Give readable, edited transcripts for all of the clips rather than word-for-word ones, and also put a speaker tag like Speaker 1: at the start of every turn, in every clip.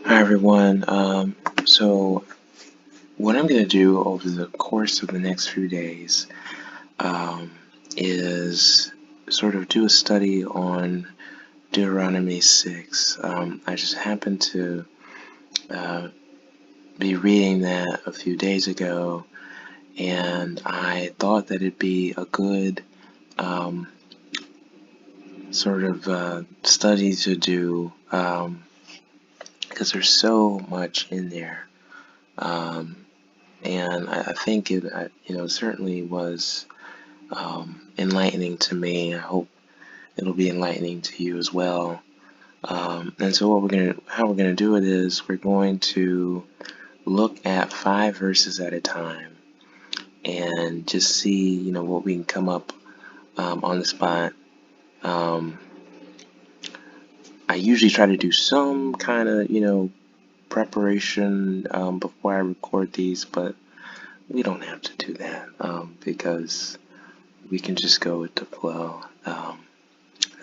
Speaker 1: Hi everyone. So what I'm going to do over the course of the next few days um, is sort of do a study on Deuteronomy 6. I just happened to uh, be reading that a few days ago, and I thought that it'd be a good um, sort of study to do because there's so much in there. And I think it, certainly was enlightening to me. I hope it'll be enlightening to you as well. And so how we're gonna do it is we're going to look at 5 verses at a time and just see, what we can come up on the spot. Um, I usually try to do some kind of, preparation before I record these, but we don't have to do that because we can just go with the flow. I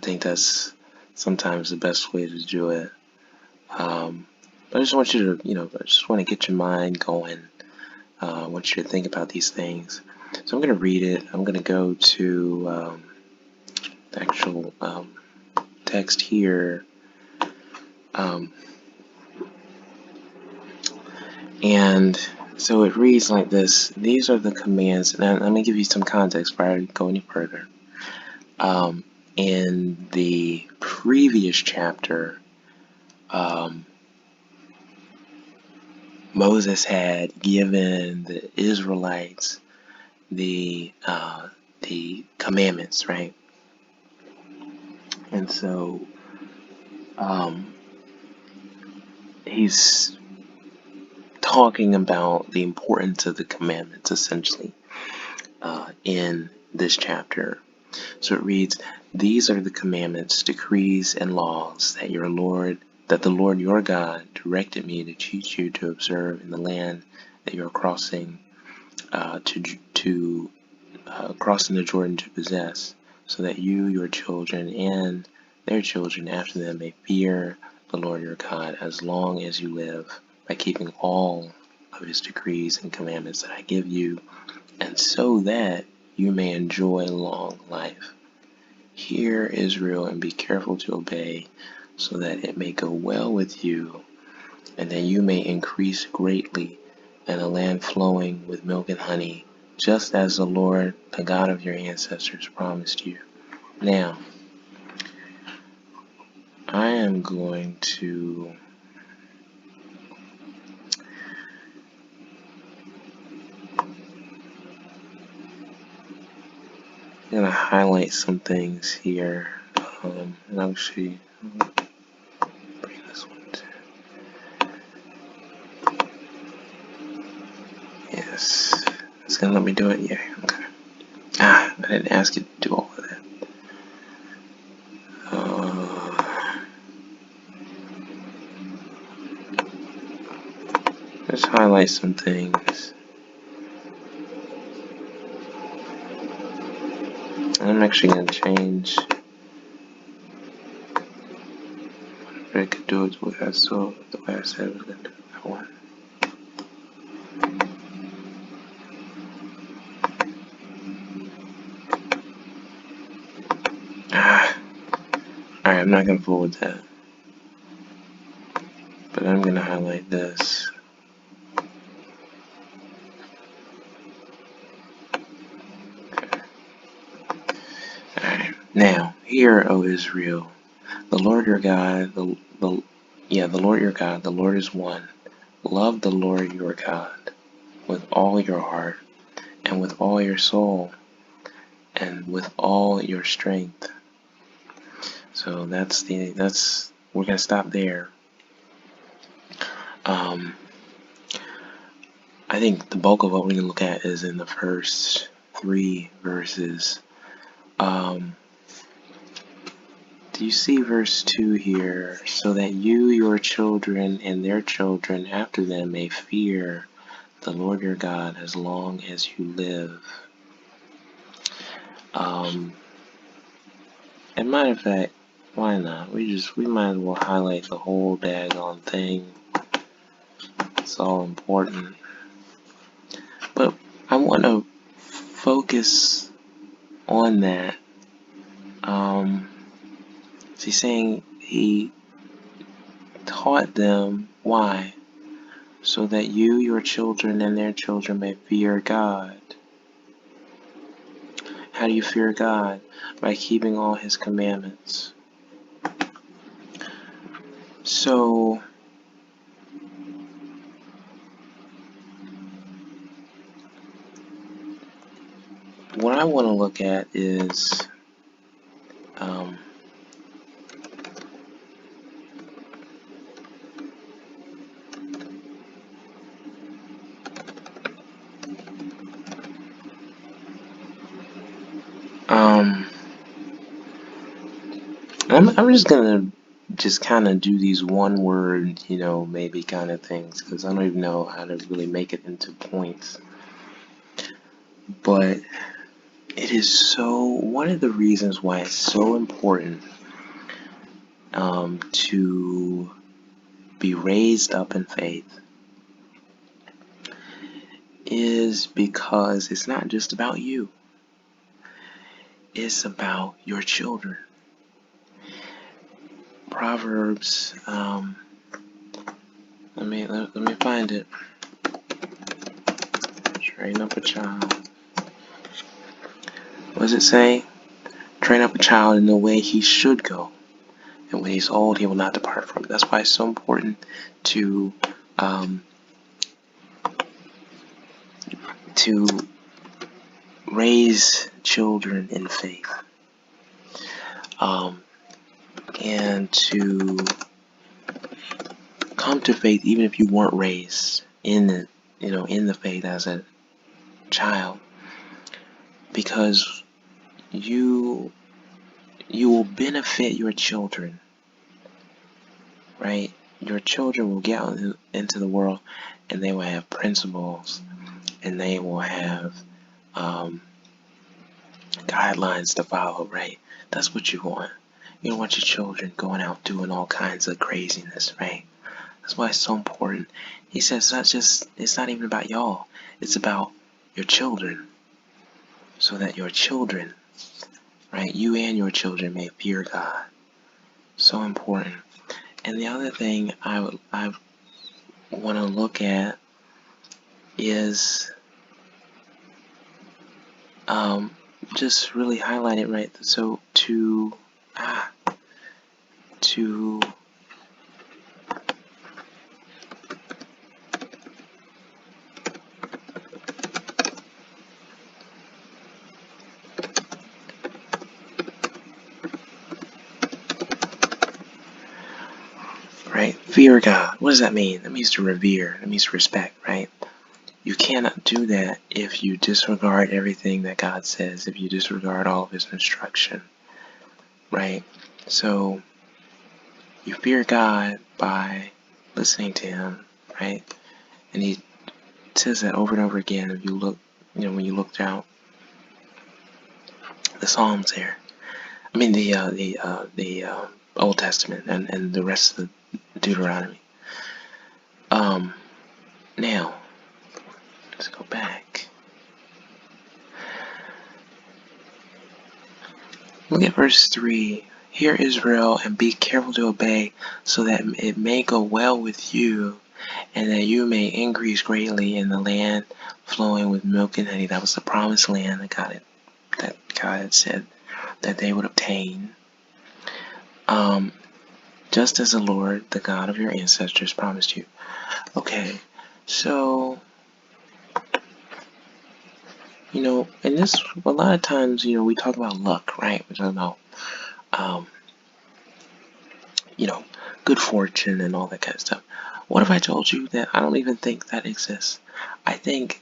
Speaker 1: think that's sometimes the best way to do it. But I just want you to, I just want to get your mind going. I want you to think about these things. So I'm going to read it. I'm going to go to the actual text here. And so it reads like this. These are the commands. And let me give you some context prior to go any further. In the previous chapter, Moses had given the Israelites the commandments, right? And so he's talking about the importance of the commandments, essentially, in this chapter. So it reads, "These are the commandments, decrees, and laws that the Lord your God directed me to teach you to observe in the land that you are crossing crossing the Jordan to possess, so that you, your children, and their children after them may fear the Lord your God as long as you live, by keeping all of his decrees and commandments that I give you, and so that you may enjoy long life. Hear, Israel, and be careful to obey, so that it may go well with you, and that you may increase greatly in a land flowing with milk and honey, just as the Lord, the God of your ancestors, promised you." Now, I am going to highlight some things here, and actually bring this one too. Yes, it's gonna let me do it. Yeah, okay. I didn't ask you to do all of that. Let's highlight some things. I'm actually going to change. I could do it the way I saw, the way I said I was going to do that one. Alright, I'm not going to fool with that. But I'm going to highlight this. Okay. Alright. Now, hear, O Israel, the Lord your God, the Lord your God, the Lord is one. Love the Lord your God with all your heart, and with all your soul, and with all your strength. So we're gonna stop there. I think the bulk of what we're gonna look at is in the first 3 verses. Do you see verse 2 here? So that you, your children, and their children after them may fear the Lord your God as long as you live. And matter of fact, why not? We might as well highlight the whole daggone thing. It's all important. But I want to focus on that. He's saying he taught them. Why? So that you, your children, and their children may fear God. How do you fear God? By keeping all His commandments. So, what I want to look at is I'm just gonna kind of do these one word, maybe kind of things, because I don't even know how to really make it into points. But it is one of the reasons why it's so important to be raised up in faith is because it's not just about you. It's about your children. Proverbs, let me find it. Train up a child. What does it say? Train up a child in the way he should go, and when he's old, he will not depart from it. That's why it's so important to raise children in faith, and to come to faith even if you weren't raised in the faith as a child, because you will benefit your children, right? Your children will get out into the world, and they will have principles, and they will have guidelines to follow, right? That's what you want. You don't want your children going out doing all kinds of craziness, right? That's why it's so important. He says it's not even about y'all. It's about your children. So that your children, right, you and your children may fear God. So important. And the other thing I want to look at is just really highlight it, right? So to right, fear God. What does that mean? That means to revere. That means to respect, right? You cannot do that if you disregard everything that God says, if you disregard all of His instruction, right? So you fear God by listening to Him, right? And He says that over and over again. If you look, when you look down the Psalms here, I mean the Old Testament and the rest of the Deuteronomy. Now let's go back. Look at verse 3. Hear, Israel, and be careful to obey, so that it may go well with you, and that you may increase greatly in the land flowing with milk and honey. That was the promised land that God had said that they would obtain. Just as the Lord, the God of your ancestors, promised you. Okay, so and this, a lot of times, we talk about luck, right? We talk about good fortune and all that kind of stuff. What if I told you that I don't even think that exists? I think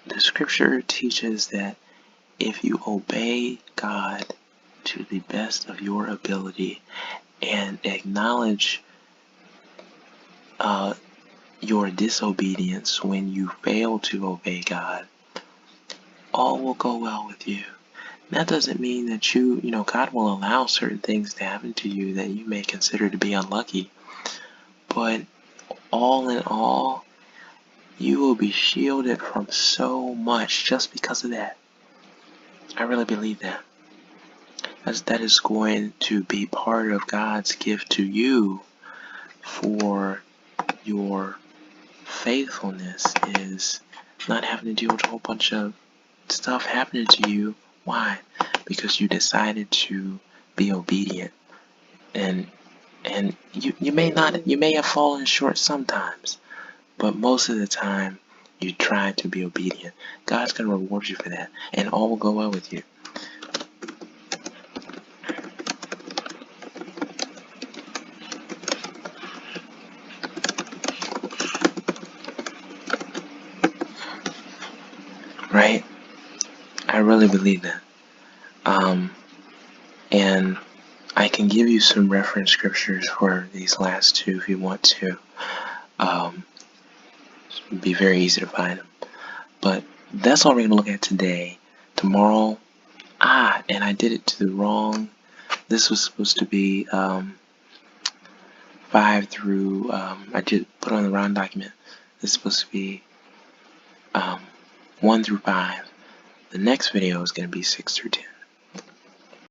Speaker 1: the scripture teaches that if you obey God to the best of your ability and acknowledge your disobedience when you fail to obey God, all will go well with you. That doesn't mean that God will allow certain things to happen to you that you may consider to be unlucky. But all in all, You will be shielded from so much just because of that. I really believe that. As that is going to be part of God's gift to you for your faithfulness, is not having to deal with a whole bunch of stuff happening to you. Why? Because you decided to be obedient. And you may have fallen short sometimes, but most of the time you try to be obedient. God's going to reward you for that, and all will go well with you. Right? I really believe that. And I can give you some reference scriptures for these last two if you want to. It'd be very easy to find them. But that's all we're going to look at today. Tomorrow, and I did it to the wrong. This was supposed to be 5 through, I did put on the wrong document. This is supposed to be 1 through 5. The next video is going to be 6 through 10.